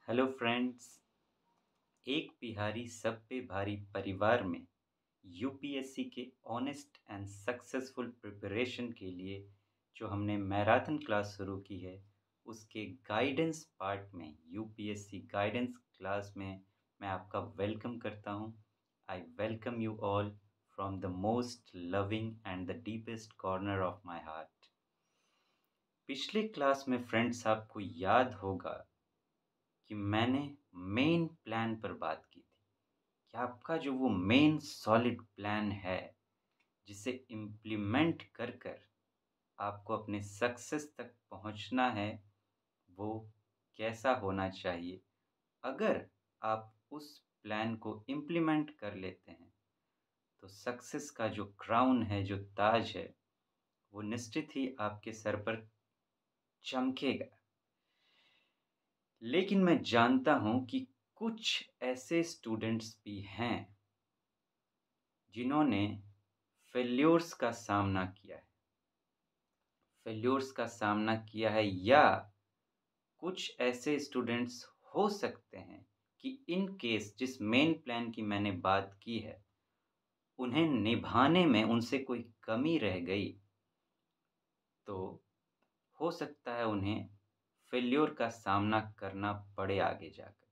Hello friends. एक बिहारी सब पे भारी परिवार में यूपीएससी के ऑनेस्ट एंड सक्सेसफुल प्रिपरेशन के लिए जो हमने मैराथन क्लास शुरू की है उसके गाइडेंस पार्ट में यूपीएससी गाइडेंस क्लास में मैं आपका वेलकम करता हूं। I welcome you all from the most loving and the deepest corner of my heart. पिछले क्लास में फ्रेंड्स आपको याद होगा कि मैंने मेन प्लान पर बात की थी कि आपका जो वो मेन सॉलिड प्लान है जिसे इम्प्लीमेंट कर कर आपको अपने सक्सेस तक पहुंचना है वो कैसा होना चाहिए। अगर आप उस प्लान को इम्प्लीमेंट कर लेते हैं तो सक्सेस का जो क्राउन है, जो ताज है, वो निश्चित ही आपके सर पर चमकेगा। लेकिन मैं जानता हूं कि कुछ ऐसे स्टूडेंट्स भी हैं जिन्होंने फेल्योर्स का सामना किया है, या कुछ ऐसे स्टूडेंट्स हो सकते हैं कि इन केस जिस मेन प्लान की मैंने बात की है उन्हें निभाने में उनसे कोई कमी रह गई तो हो सकता है उन्हें फेल्योर का सामना करना पड़े आगे जाकर,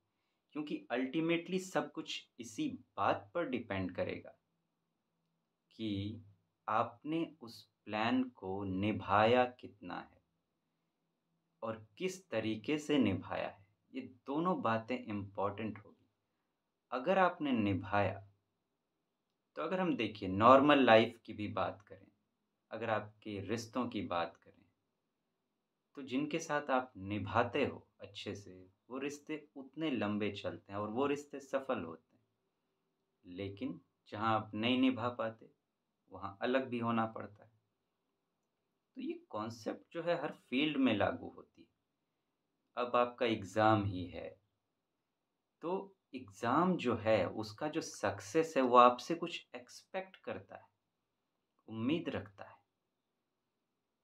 क्योंकि अल्टीमेटली सब कुछ इसी बात पर डिपेंड करेगा कि आपने उस प्लान को निभाया कितना है और किस तरीके से निभाया है। ये दोनों बातें इम्पॉर्टेंट होगी। अगर आपने निभाया तो अगर हम देखिए नॉर्मल लाइफ की भी बात करें, अगर आपके रिश्तों की बात करें तो जिनके साथ आप निभाते हो अच्छे से वो रिश्ते उतने लंबे चलते हैं और वो रिश्ते सफल होते हैं। लेकिन जहाँ आप नहीं निभा पाते वहाँ अलग भी होना पड़ता है। तो ये कॉन्सेप्ट जो है हर फील्ड में लागू होती है। अब आपका एग्ज़ाम ही है तो एग्ज़ाम जो है उसका जो सक्सेस है वो आपसे कुछ एक्सपेक्ट करता है, उम्मीद रखता है।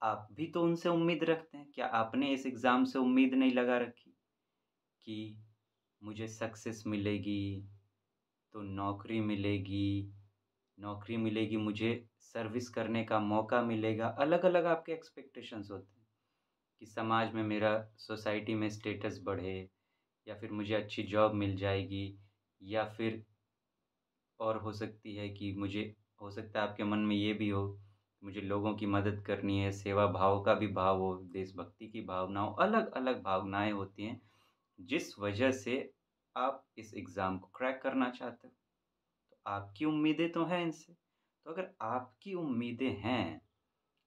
आप भी तो उनसे उम्मीद रखते हैं। क्या आपने इस एग्ज़ाम से उम्मीद नहीं लगा रखी कि मुझे सक्सेस मिलेगी तो नौकरी मिलेगी, मुझे सर्विस करने का मौका मिलेगा। अलग-अलग आपके एक्सपेक्टेशंस होते हैं कि समाज में मेरा, सोसाइटी में स्टेटस बढ़े, या फिर मुझे अच्छी जॉब मिल जाएगी, या फिर और हो सकती है कि मुझे, हो सकता है आपके मन में ये भी हो कि मुझे लोगों की मदद करनी है, सेवा भाव का भी भाव हो, देशभक्ति की भावना हो, अलग-अलग भावनाएँ होती हैं जिस वजह से आप इस एग्ज़ाम को क्रैक करना चाहते हो। तो आपकी उम्मीदें तो हैं इनसे। तो अगर आपकी उम्मीदें हैं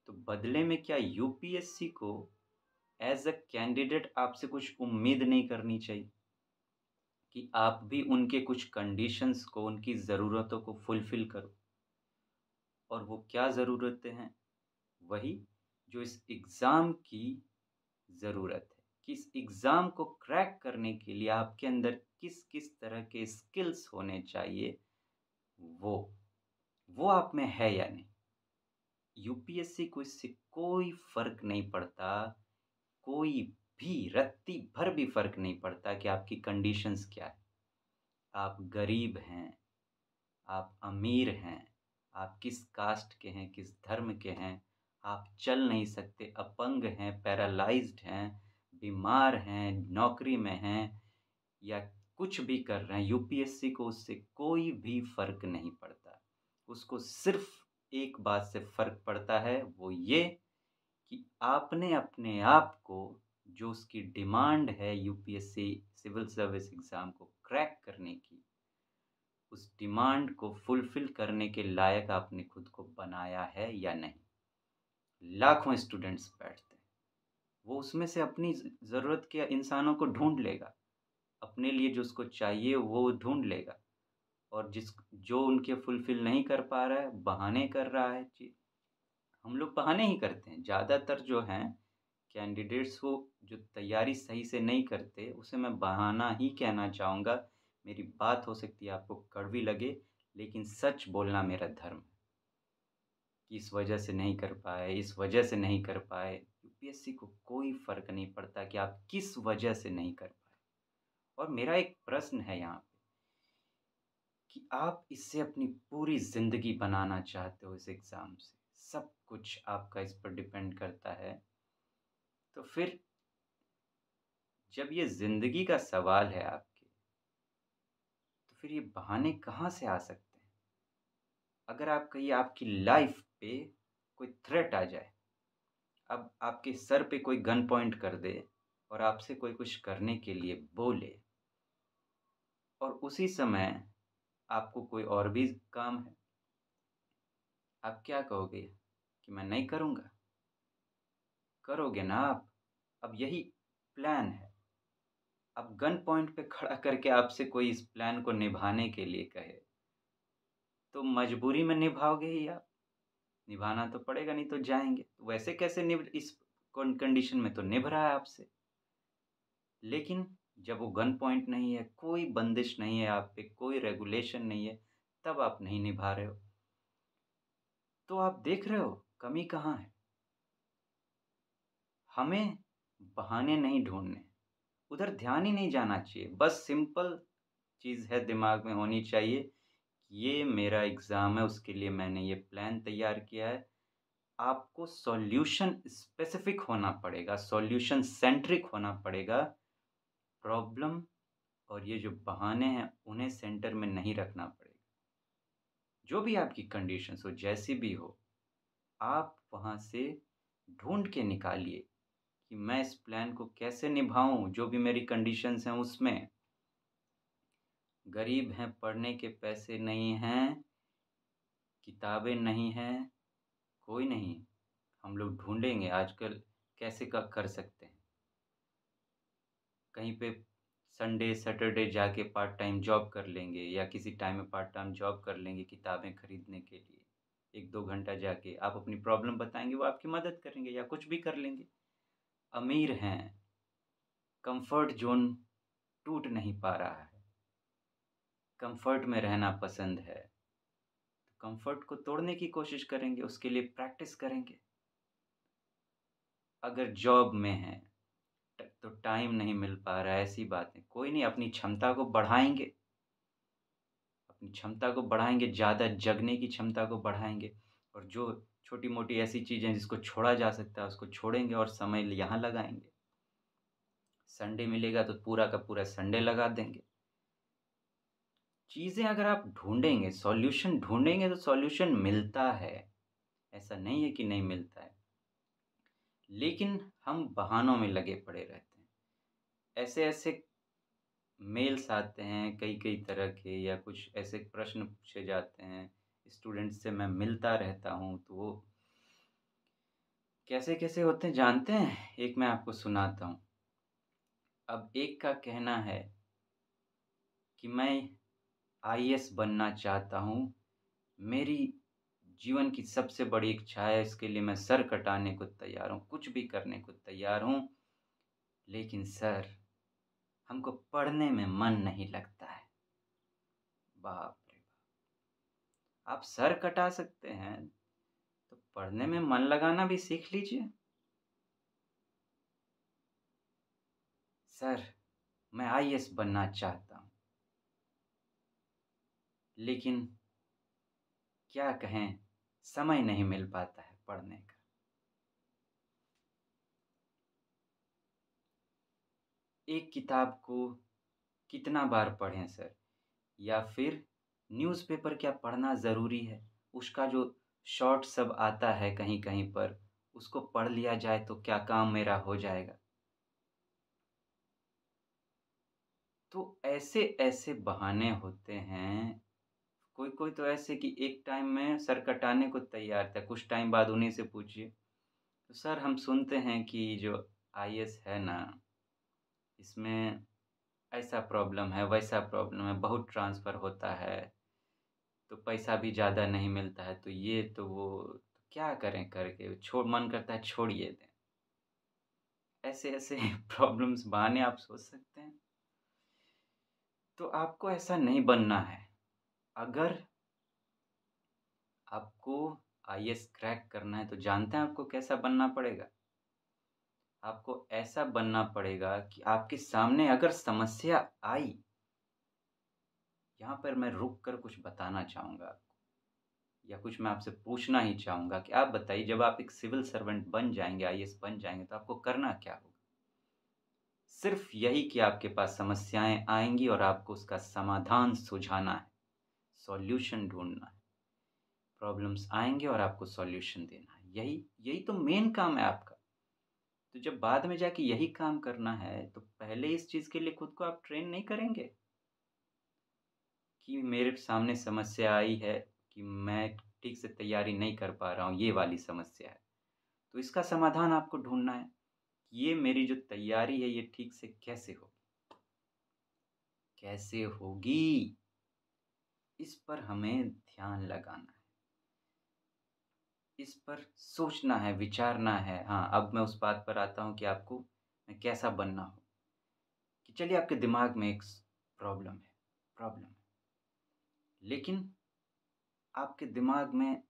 तो बदले में क्या यूपीएससी को एज़ अ कैंडिडेट आपसे कुछ उम्मीद नहीं करनी चाहिए कि आप भी उनके कुछ कंडीशंस को, उनकी ज़रूरतों को फुलफ़िल करो? और वो क्या ज़रूरतें हैं? वही जो इस एग्ज़ाम की ज़रूरत है कि इस एग्ज़ाम को क्रैक करने के लिए आपके अंदर किस-किस तरह के स्किल्स होने चाहिए, वो वो आप में है या नहीं? यूपीएससी को इससे कोई फ़र्क नहीं पड़ता, कोई भी रत्ती भर भी फ़र्क नहीं पड़ता कि आपकी कंडीशंस क्या है। आप गरीब हैं, आप अमीर हैं, आप किस कास्ट के हैं, किस धर्म के हैं, आप चल नहीं सकते, अपंग हैं, पैरालाइज़्ड हैं, बीमार हैं, नौकरी में हैं, या कुछ भी कर रहे हैं, यूपीएससी को उससे कोई भी फ़र्क नहीं पड़ता। उसको सिर्फ़ एक बात से फ़र्क पड़ता है, वो ये कि आपने अपने आप को, जो उसकी डिमांड है यूपीएससी सिविल सर्विस एग्ज़ाम को क्रैक करने की, उस डिमांड को फुलफ़िल करने के लायक आपने खुद को बनाया है या नहीं। लाखों स्टूडेंट्स बैठते हैं, वो उसमें से अपनी ज़रूरत के इंसानों को ढूँढ लेगा, अपने लिए जो उसको चाहिए वो ढूँढ लेगा, और जो उनके फुलफ़िल नहीं कर पा रहा है, बहाने कर रहा है। जी, हम लोग बहाने ही करते हैं। ज़्यादातर जो हैं कैंडिडेट्स, वो जो तैयारी सही से नहीं करते, उसे मैं बहाना ही कहना चाहूँगा। मेरी बात हो सकती है आपको कड़वी लगे, लेकिन सच बोलना मेरा धर्म है कि इस वजह से नहीं कर पाए। यूपीएससी को कोई फ़र्क नहीं पड़ता कि आप किस वजह से नहीं कर पाए। और मेरा एक प्रश्न है यहाँ पे कि आप इससे अपनी पूरी ज़िंदगी बनाना चाहते हो इस एग्ज़ाम से, सब कुछ आपका इस पर डिपेंड करता है, तो फिर जब ये ज़िंदगी का सवाल है आपके, तो फिर ये बहाने कहाँ से आ सकते हैं? अगर आप कहिए आपकी लाइफ़ पे कोई थ्रेट आ जाए, अब आपके सर पे कोई गन पॉइंट कर दे और आपसे कोई कुछ करने के लिए बोले और उसी समय आपको कोई और भी काम है, आप क्या कहोगे कि मैं नहीं करूँगा? करोगे ना आप? अब यही प्लान है। अब गन पॉइंट पे खड़ा करके आपसे कोई इस प्लान को निभाने के लिए कहे, तो मजबूरी में निभाओगे ही आप। निभाना तो पड़ेगा, नहीं तो जाएँगे। वैसे कैसे निभ इस कंडीशन में तो निभ रहा है आपसे। लेकिन जब वो गन पॉइंट नहीं है, कोई बंदिश नहीं है आप पे, कोई रेगुलेशन नहीं है, तब आप नहीं निभा रहे हो। तो आप देख रहे हो कमी कहाँ है? हमें बहाने नहीं ढूँढने, उधर ध्यान ही नहीं जाना चाहिए। बस सिंपल चीज़ है दिमाग में होनी चाहिए, कि ये मेरा एग्ज़ाम है, उसके लिए मैंने ये प्लान तैयार किया है। आपको सॉल्यूशन स्पेसिफ़िक होना पड़ेगा, सॉल्यूशन सेंट्रिक होना पड़ेगा। प्रॉब्लम और ये जो बहाने हैं, उन्हें सेंटर में नहीं रखना पड़ेगा। जो भी आपकी कंडीशंस हो, जैसी भी हो, आप वहाँ से ढूँढ के निकालिए कि मैं इस प्लान को कैसे निभाऊँ, जो भी मेरी कंडीशंस हैं उसमें। गरीब हैं, पढ़ने के पैसे नहीं हैं, किताबें नहीं हैं, कोई नहीं। हम लोग ढूँढेंगे आजकल कैसे कर सकते हैं। कहीं पे संडे, सैटरडे जाके पार्ट टाइम जॉब कर लेंगे या किसी टाइम में पार्ट टाइम जॉब कर लेंगे किताबें खरीदने के लिए। 1-2 घंटा जाके आप अपनी प्रॉब्लम बताएँगे, वो आपकी मदद करेंगे या कुछ भी कर लेंगे। अमीर हैं, कम्फ़र्ट ज़ोन टूट नहीं पा रहा है, कम्फ़र्ट में रहना पसंद है, तो कम्फ़र्ट को तोड़ने की कोशिश करेंगे, उसके लिए प्रैक्टिस करेंगे। अगर जॉब में हैं तो टाइम नहीं मिल पा रहा है, ऐसी बात है। कोई नहीं, अपनी क्षमता को बढ़ाएँगे, अपनी क्षमता को बढ़ाएँगे, ज़्यादा जगने की क्षमता को बढ़ाएँगे और जो छोटी-मोटी ऐसी चीज़ें जिसको छोड़ा जा सकता है, उसको छोड़ेंगे और समय यहाँ लगाएँगे। संडे मिलेगा तो पूरा का पूरा संडे लगा देंगे। चीज़ें अगर आप ढूँढेंगे, सॉल्यूशन ढूँढेंगे तो सॉल्यूशन मिलता है, ऐसा नहीं है कि नहीं मिलता है। लेकिन हम बहानों में लगे पड़े रहते हैं। ऐसे-ऐसे मेल्स आते हैं कई-कई तरह के या कुछ ऐसे प्रश्न पूछे जाते हैं, स्टूडेंट्स से मैं मिलता रहता हूँ, तो वो कैसे-कैसे होते हैं जानते हैं? एक मैं आपको सुनाता हूँ। अब एक का कहना है कि मैं आईएएस बनना चाहता हूँ, मेरी जीवन की सबसे बड़ी इच्छा है, इसके लिए मैं सर कटाने को तैयार हूँ, कुछ भी करने को तैयार हूँ, लेकिन सर हमको पढ़ने में मन नहीं लगता है। बाप रे! आप सर कटा सकते हैं, तो पढ़ने में मन लगाना भी सीख लीजिए। सर, मैं आईएएस बनना चाहता हूँ, लेकिन क्या कहें, समय नहीं मिल पाता है पढ़ने का। एक किताब को कितना बार पढ़ें सर? या फिर न्यूज़पेपर क्या पढ़ना ज़रूरी है? उसका जो शॉर्ट सब आता है कहीं-कहीं पर, उसको पढ़ लिया जाए तो क्या काम मेरा हो जाएगा? तो ऐसे-ऐसे बहाने होते हैं, कोई-कोई तो ऐसे कि एक टाइम में सर कटाने को तैयार था, कुछ टाइम बाद उन्हीं से पूछिए, तो सर हम सुनते हैं कि जो आईएएस है ना, इसमें ऐसा प्रॉब्लम है, वैसा प्रॉब्लम है, बहुत ट्रांसफ़र होता है, तो पैसा भी ज़्यादा नहीं मिलता है, तो ये तो वो, तो क्या करें करके मन करता है छोड़िए दें। ऐसे-ऐसे प्रॉब्लम्स बहाने आप सोच सकते हैं। तो आपको ऐसा नहीं बनना है। अगर आपको आईएएस क्रैक करना है, तो जानते हैं आपको कैसा बनना पड़ेगा? आपको ऐसा बनना पड़ेगा कि आपके सामने अगर समस्या आई, यहाँ पर मैं रुक कर कुछ बताना चाहूँगा आपको या कुछ मैं आपसे पूछना ही चाहूँगा कि आप बताइए जब आप एक सिविल सर्वेंट बन जाएँगे, आईएएस बन जाएँगे तो आपको करना क्या होगा? सिर्फ़ यही कि आपके पास समस्याएँ आएँगी और आपको उसका समाधान सुझाना है, सॉल्यूशन ढूँढना है। प्रॉब्लम्स आएँगे और आपको सॉल्यूशन देना है। यही यही तो मेन काम है आपका। तो जब बाद में जाके यही काम करना है, तो पहले इस चीज़ के लिए खुद को आप ट्रेन नहीं करेंगे कि मेरे सामने समस्या आई है कि मैं ठीक से तैयारी नहीं कर पा रहा हूँ, ये वाली समस्या है। तो इसका समाधान आपको ढूँढना है कि ये मेरी जो तैयारी है, ये ठीक से कैसे होगी? कैसे होगी? इस पर हमें ध्यान लगाना है। इस पर सोचना है, विचारना है। हाँ, अब मैं उस बात पर आता हूँ कि आपको मैं कैसा बनना हूँ, कि चलिए आपके दिमाग में एक प्रॉब्लम है, लेकिन आपके दिमाग में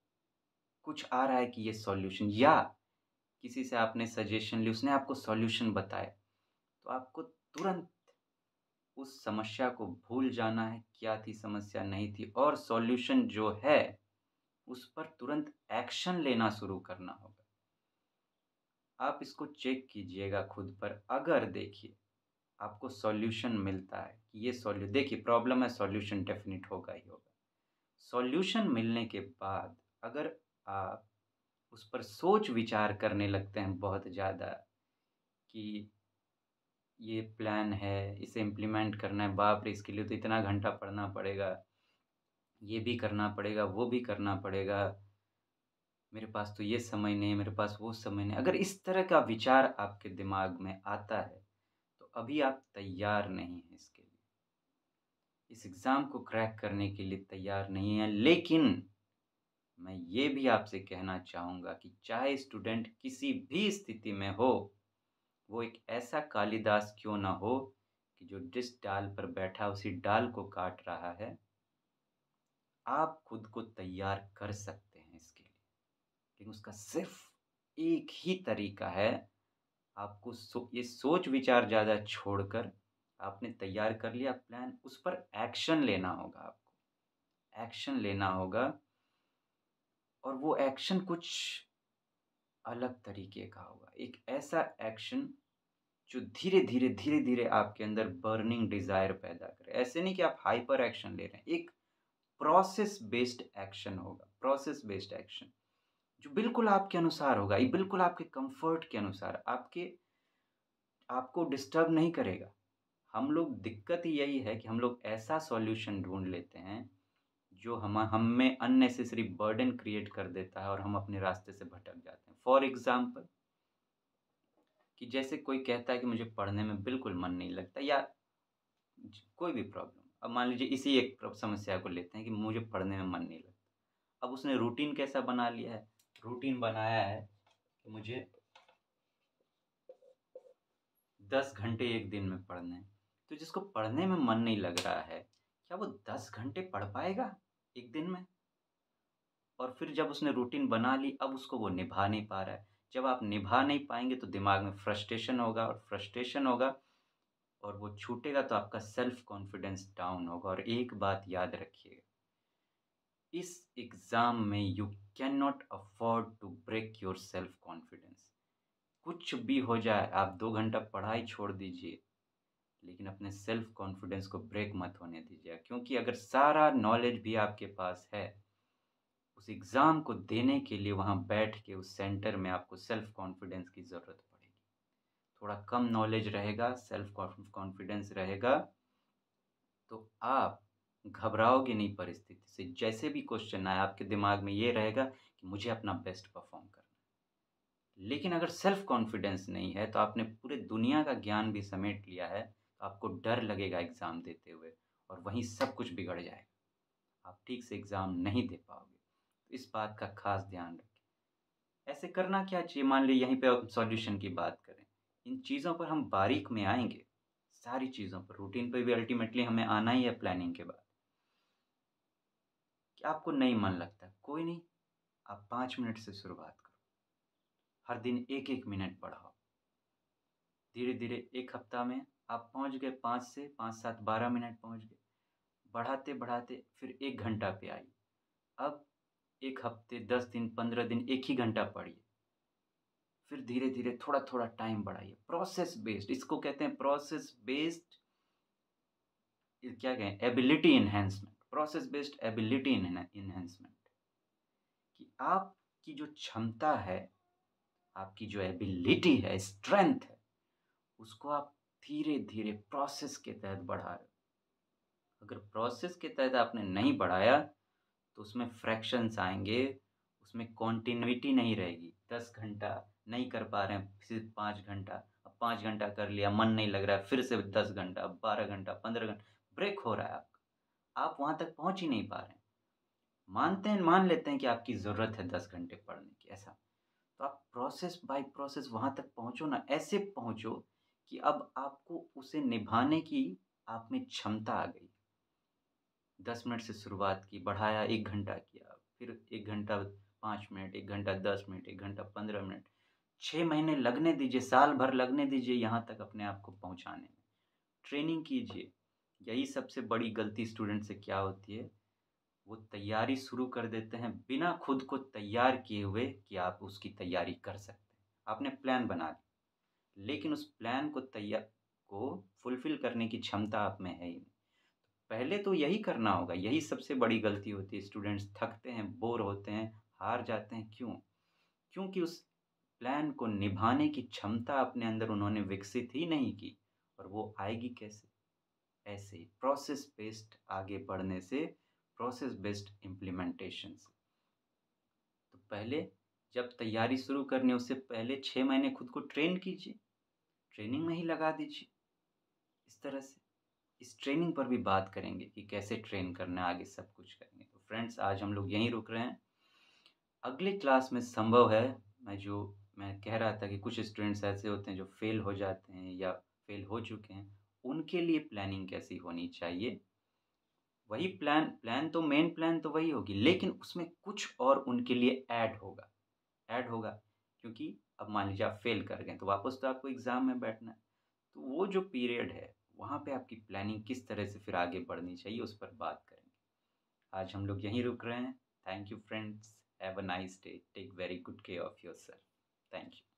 कुछ आ रहा है कि ये सॉल्यूशन या किसी से आपने सजेशन ली, उसने आपको सॉल्यूशन बताया, तो आपको तुरंत उस समस्या को भूल जाना है, क्या थी समस्या नहीं थी और सॉल्यूशन जो है, उस पर तुरंत एक्शन लेना शुरू करना होगा। आप इसको चेक कीजिएगा खुद पर, अगर देखिए आपको सॉल्यूशन मिलता है कि ये देखिए प्रॉब्लम है, सॉल्यूशन डेफ़िनिट होगा ही होगा। सॉल्यूशन मिलने के बाद अगर आप उस पर सोच-विचार करने लगते हैं बहुत ज़्यादा कि ये प्लान है, इसे इम्प्लीमेंट करना है, बाप रे! इसके लिए तो इतना घंटा पढ़ना पड़ेगा, ये भी करना पड़ेगा, वो भी करना पड़ेगा, मेरे पास तो ये समय नहीं है, मेरे पास वो समय नहीं है। अगर इस तरह का विचार आपके दिमाग में आता है, तो अभी आप तैयार नहीं हैं इसके लिए। इस एग्ज़ाम को क्रैक करने के लिए तैयार नहीं हैं, लेकिन मैं ये भी आपसे कहना चाहूँगा कि चाहे स्टूडेंट किसी भी स्थिति में हो, वो एक ऐसा कालिदास क्यों ना हो कि जो जिस डाल पर बैठा उसी डाल को काट रहा है, आप खुद को तैयार कर सकते हैं इसके लिए। लेकिन उसका सिर्फ़ एक ही तरीका है, आपको ये सोच-विचार ज़्यादा छोड़कर आपने तैयार कर लिया प्लान, उस पर एक्शन लेना होगा आपको। एक्शन लेना होगा और वो एक्शन कुछ अलग तरीके का होगा। एक ऐसा एक्शन जो धीरे-धीरे, धीरे-धीरे आपके अंदर बर्निंग डिज़ायर पैदा करे। ऐसे नहीं कि आप हाइपर एक्शन ले रहे हैं, एक प्रोसेस बेस्ड एक्शन होगा, प्रोसेस बेस्ड एक्शन जो बिल्कुल आपके अनुसार होगा, ये बिल्कुल आपके कम्फ़र्ट के अनुसार, आपको डिस्टर्ब नहीं करेगा। हम लोग दिक्कत ही यही है कि हम लोग ऐसा सॉल्यूशन ढूँढ लेते हैं, जो हम में अननेसेसरी बर्डन क्रिएट कर देता है और हम अपने रास्ते से भटक जाते हैं। फॉर एग्ज़ाम्पल कि जैसे कोई कहता है कि मुझे पढ़ने में बिल्कुल मन नहीं लगता या कोई भी प्रॉब्लम। अब मान लीजिए इसी एक समस्या को लेते हैं कि मुझे पढ़ने में मन नहीं लगता। अब उसने रूटीन कैसा बना लिया है? रूटीन बनाया है कि मुझे 10 घंटे 1 दिन में पढ़ने हैं। तो जिसको पढ़ने में मन नहीं लग रहा है, क्या वो 10 घंटे पढ़ पाएगा 1 दिन में? और फिर जब उसने रूटीन बना ली, अब उसको वो निभा नहीं पा रहा है। जब आप निभा नहीं पाएँगे तो दिमाग में फ्रस्ट्रेशन होगा और फ्रस्ट्रेशन होगा और वो छूटेगा तो आपका सेल्फ कॉन्फिडेंस डाउन होगा और एक बात याद रखिएगा, इस एग्ज़ाम में you can not afford to break your self confidence. कुछ भी हो जाए, आप 2 घंटा पढ़ाई छोड़ दीजिए, लेकिन अपने सेल्फ कॉन्फिडेंस को ब्रेक मत होने दीजिए क्योंकि अगर सारा नॉलेज भी आपके पास है, उस एग्ज़ाम को देने के लिए वहाँ बैठ के उस सेंटर में आपको सेल्फ कॉन्फिडेंस की ज़रूरत पड़ेगी। थोड़ा कम नॉलेज रहेगा, सेल्फ कॉन्फिडेंस रहेगा, तो आप घबराओगे नहीं परिस्थिति से। जैसे भी क्वेश्चन आए, आपके दिमाग में ये रहेगा कि मुझे अपना बेस्ट परफ़ॉर्म करना है। लेकिन अगर सेल्फ कॉन्फिडेंस नहीं है, तो आपने पूरे दुनिया का ज्ञान भी समेट लिया है, तो आपको डर लगेगा एग्ज़ाम देते हुए और वहीं सब कुछ बिगड़ जाएगा। आप ठीक से एग्ज़ाम नहीं दे पाओगे। तो इस बात का ख़ास ध्यान रखें। ऐसे करना क्या चाहिए? मान लीजिए यहीं पे अब सॉल्यूशन की बात करें। इन चीज़ों पर हम बारीक में आएँगे, सारी चीज़ों पर, रूटीन पे भी अल्टीमेटली हमें आना ही है प्लानिंग के बाद। कि आपको नहीं मन लगता है, कोई नहीं, आप 5 मिनट से शुरुआत करो। हर दिन 1-1 मिनट पढ़ाओ। धीरे-धीरे 1 हफ्ता में आप पहुँच गए 5 से 5, 7, 12 मिनट पहुँच गए। बढ़ाते-बढ़ाते फिर 1 घंटा पे आइए। अब 1 हफ्ते, 10 दिन, 15 दिन 1 ही घंटा पढ़िए। फिर धीरे-धीरे थोड़ा-थोड़ा टाइम बढ़ाइए। प्रोसेस बेस्ड इसको कहते हैं, प्रोसेस बेस्ड क्या कहें, ability enhancement, process based ability enhancement, कि आपकी जो क्षमता है, आपकी जो एबिलिटी है, स्ट्रेंथ है, उसको आप धीरे-धीरे प्रोसेस के तहत बढ़ा रहे हो। अगर प्रोसेस के तहत आपने नहीं बढ़ाया, तो उसमें फ्रैक्शंस आएँगे, उसमें कॉन्टिन्यूटी नहीं रहेगी। 10 घंटा नहीं कर पा रहे हैं, सिर्फ़ 5 घंटा, अब 5 घंटा कर लिया, मन नहीं लग रहा है, फिर से 10 घंटा, अब 12 घंटा, 15 घंटा, ब्रेक हो रहा है आपका। आप वहाँ तक पहुँच ही नहीं पा रहे हैं। मान लेते हैं कि आपकी ज़रूरत है 10 घंटे पढ़ने की, ऐसा। तो आप प्रोसेस बाय प्रोसेस वहाँ तक पहुँचो ना, ऐसे पहुँचो कि अब आपको उसे निभाने की आप में क्षमता आ गई। 10 मिनट से शुरुआत की, बढ़ाया 1 घंटा किया, फिर 1 घंटा 5 मिनट, 1 घंटा 10 मिनट, 1 घंटा 15 मिनट। 6 महीने लगने दीजिए, साल भर लगने दीजिए यहाँ तक अपने आप को पहुँचाने में। ट्रेनिंग कीजिए। यही सबसे बड़ी गलती स्टूडेंट से क्या होती है, वो तैयारी शुरू कर देते हैं बिना खुद को तैयार किए हुए कि आप उसकी तैयारी कर सकते हैं। आपने प्लान बना लिया, लेकिन उस प्लान को फुलफ़िल करने की क्षमता आप में है ही नहीं। पहले तो यही करना होगा, यही सबसे बड़ी गलती होती है। स्टूडेंट्स थकते हैं, बोर होते हैं, हार जाते हैं, क्यों? क्योंकि उस प्लान को निभाने की क्षमता अपने अंदर उन्होंने विकसित ही नहीं की, और वो आएगी कैसे? ऐसे ही प्रोसेस बेस्ड आगे बढ़ने से, प्रोसेस बेस्ड इम्प्लीमेंटेशन से। तो पहले जब तैयारी शुरू करनी है, उससे पहले 6 महीने खुद को ट्रेन कीजिए, ट्रेनिंग में ही लगा दीजिए, इस तरह से। इस ट्रेनिंग पर भी बात करेंगे कि कैसे ट्रेन करना है, आगे सब कुछ करेंगे। तो फ्रेंड्स, आज हम लोग यहीं रुक रहे हैं। अगली क्लास में संभव है, मैं कह रहा था कि कुछ स्टूडेंट्स ऐसे होते हैं जो फ़ेल हो जाते हैं या फ़ेल हो चुके हैं, उनके लिए प्लानिंग कैसी होनी चाहिए। वही प्लान तो मेन प्लान तो वही होगी, लेकिन उसमें कुछ और उनके लिए ऐड होगा, क्योंकि अब मान लीजिए आप फ़ेल कर गए, तो वापस तो आपको एग्ज़ाम में बैठना है। तो वो जो पीरियड है, वहाँ पे आपकी प्लानिंग किस तरह से फिर आगे बढ़नी चाहिए, उस पर बात करेंगे। आज हम लोग यहीं रुक रहे हैं। Thank you friends, have a nice day, take very good care of yourself. Thank you.